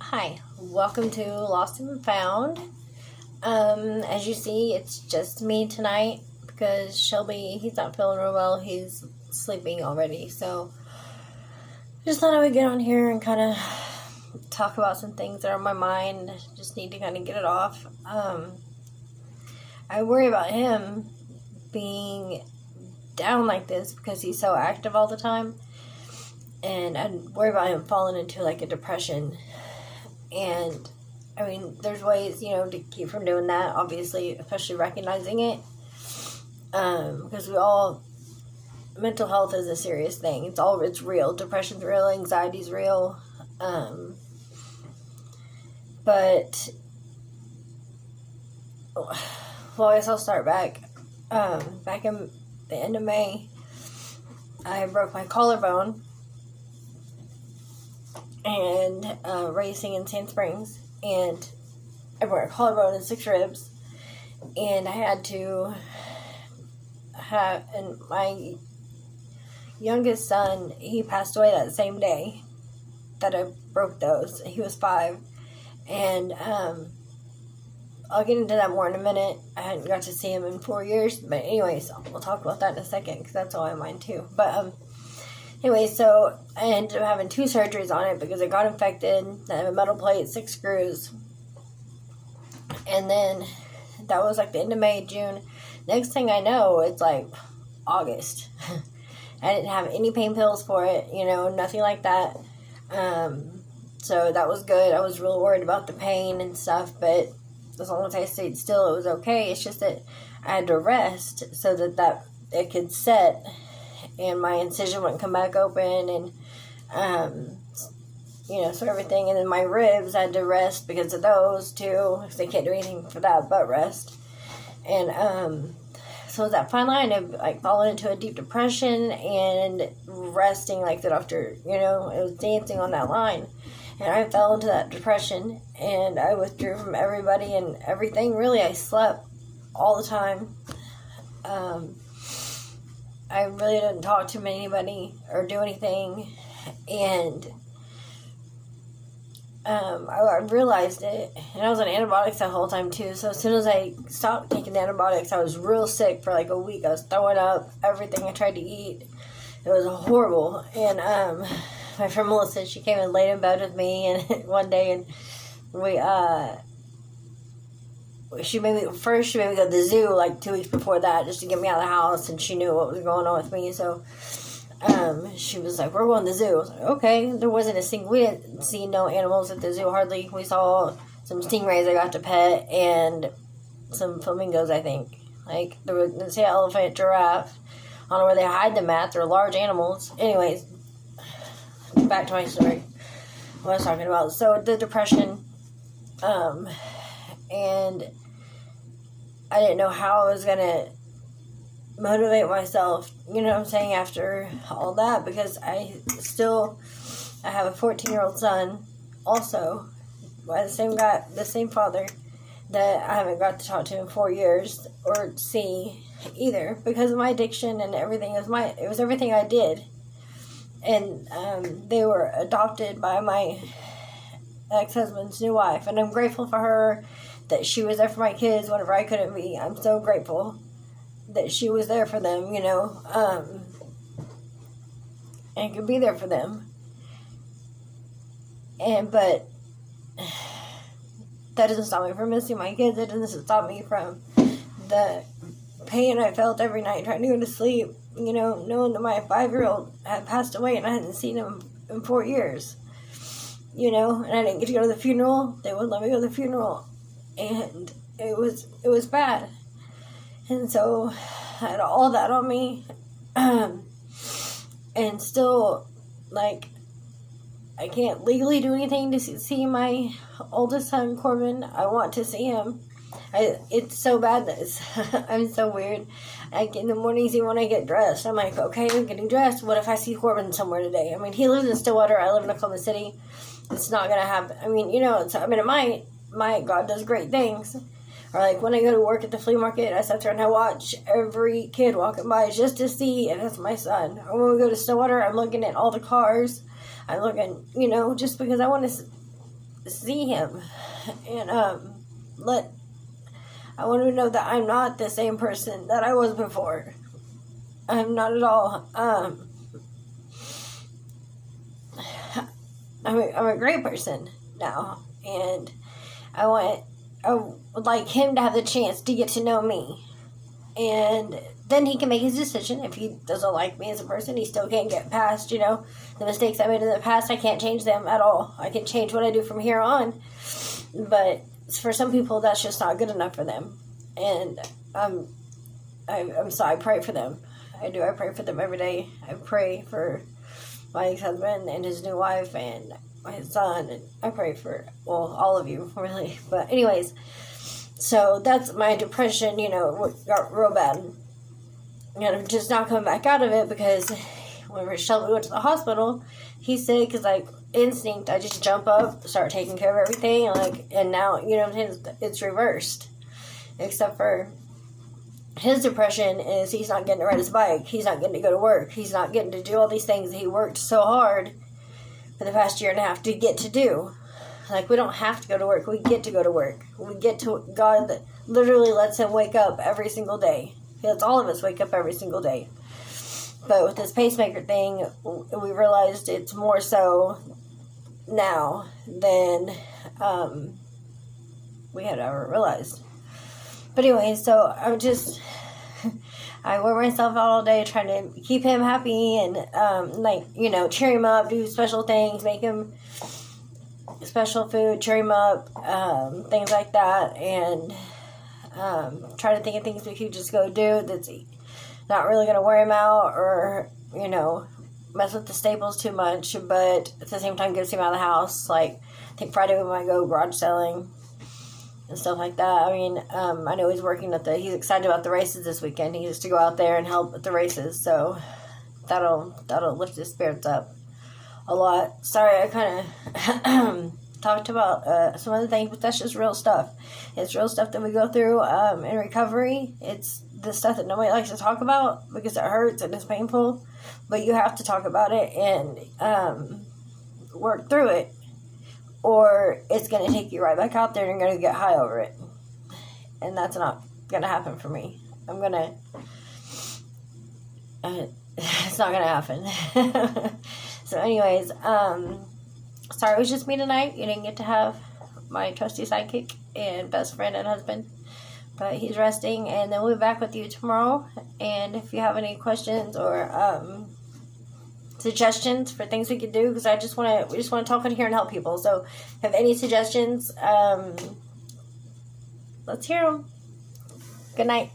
Hi, welcome to Lost and Found. As you see, it's just me tonight because Shelby, he's not feeling real well. He's sleeping already. So, just thought I would get on here and kind of talk about some things that are on my mind. Just need to kind of get it off. I worry about him being down like this because he's so active all the time. And I worry about him falling into like a depression. And I mean, there's ways, to keep from doing that, obviously, especially recognizing it. Because mental health is a serious thing. It's real. Depression's real, anxiety's real. But, I guess I'll start back. Back in the end of May, I broke my collarbone. And racing in Sand Springs, and I broke a collarbone and 6 ribs, and I had to and my youngest son, he passed away that same day that I broke those. He was 5, and I'll get into that more in a minute. I hadn't got to see him in 4 years, but anyways, we'll talk about that in a second, because that's all I mind too, but anyway, so I ended up having 2 surgeries on it because it got infected. I have a metal plate, 6 screws. And then that was like the end of May, June. Next thing I know, it's like August. I didn't have any pain pills for it, nothing like that. So that was good. I was real worried about the pain and stuff, but as long as I stayed still, it was okay. It's just that I had to rest so that it could set and my incision wouldn't come back open, and so everything. And then my ribs, I had to rest because of those too, because they can't do anything for that but rest. And so that fine line of like falling into a deep depression and resting, like the doctor, it was dancing on that line. And I fell into that depression, and I withdrew from everybody and everything. Really, I slept all the time. I really didn't talk to anybody or do anything, and I realized it, and I was on antibiotics that whole time too. So as soon as I stopped taking the antibiotics, I was real sick for like a week. I was throwing up everything I tried to eat. It was horrible. And my friend Melissa, she came and laid in bed with me and one day, and she made me go to the zoo like 2 weeks before that just to get me out of the house, and she knew what was going on with me. So she was like, "We're going to the zoo." I was like, okay. There wasn't we didn't see no animals at the zoo hardly. We saw some stingrays I got to pet and some flamingos, I think. Like there was an elephant, giraffe. I don't know where they hide them at. They're large animals. Anyways, back to my story. What I was talking about. So the depression, and I didn't know how I was going to motivate myself, after all that, because I have a 14-year-old son, also, by the same father, that I haven't got to talk to in 4 years, or see either, because of my addiction and everything. It was everything I did, and they were adopted by my ex-husband's new wife, and I'm grateful for her, that she was there for my kids whenever I couldn't be. I'm so grateful that she was there for them, and could be there for them. But that doesn't stop me from missing my kids. It doesn't stop me from the pain I felt every night trying to go to sleep, knowing that my 5-year-old had passed away and I hadn't seen him in 4 years, and I didn't get to go to the funeral. They wouldn't let me go to the funeral. And it was bad. And so I had all that on me. And still, like, I can't legally do anything to see my oldest son, Corbin. I want to see him. It's so bad that I'm so weird. Like, in the mornings, even when I get dressed, I'm like, okay, I'm getting dressed. What if I see Corbin somewhere today? I mean, he lives in Stillwater. I live in Oklahoma City. It's not going to happen. I mean, it might. My God does great things. Or like when I go to work at the flea market, I sit there and I watch every kid walking by just to see if it's my son. Or when we go to Stillwater, I'm looking at all the cars. I'm looking, just because I want to see him. And I want him to know that I'm not the same person that I was before. I'm not at all. I'm a great person now, and I would like him to have the chance to get to know me, and then he can make his decision. If he doesn't like me as a person, he still can't get past, the mistakes I made in the past. I can't change them at all. I can change what I do from here on, but for some people, that's just not good enough for them, and I'm sorry. I pray for them. I do. I pray for them every day. I pray for my ex-husband and his new wife and my son, and I pray for, all of you, really. But anyways, so that's my depression, got real bad. And I'm just not coming back out of it because when Shelby went to the hospital, he said, because, instinct, I just jump up, start taking care of everything, and now, it's reversed. Except for his depression is he's not getting to ride his bike. He's not getting to go to work. He's not getting to do all these things that he worked so hard for the past year and a half to get to do. We don't have to go to work. We get to go to work. We get to, God that literally lets him wake up every single day. He lets all of us wake up every single day. But with this pacemaker thing, we realized it's more so now than we had ever realized. But anyway, so I wear myself out all day trying to keep him happy and, cheer him up, do special things, make him special food, cheer him up, things like that, and try to think of things we could just go do that's not really going to wear him out or, mess with the staples too much, but at the same time gets him out of the house. I think Friday we might go garage selling and stuff like that. I know he's he's excited about the races this weekend. He used to go out there and help with the races, so that'll lift his spirits up a lot. Sorry, I kind of talked about some other things, but that's just real stuff. It's real stuff that we go through in recovery. It's the stuff that nobody likes to talk about because it hurts and it's painful, but you have to talk about it and work through it, or it's going to take you right back out there and you're going to get high over it. And that's not going to happen for me. It's not going to happen. So anyways, sorry it was just me tonight. You didn't get to have my trusty sidekick and best friend and husband. But he's resting, and then we'll be back with you tomorrow. And if you have any questions or suggestions for things we could do, because we just want to talk in here and help people. So if you have any suggestions, let's hear them. Good night.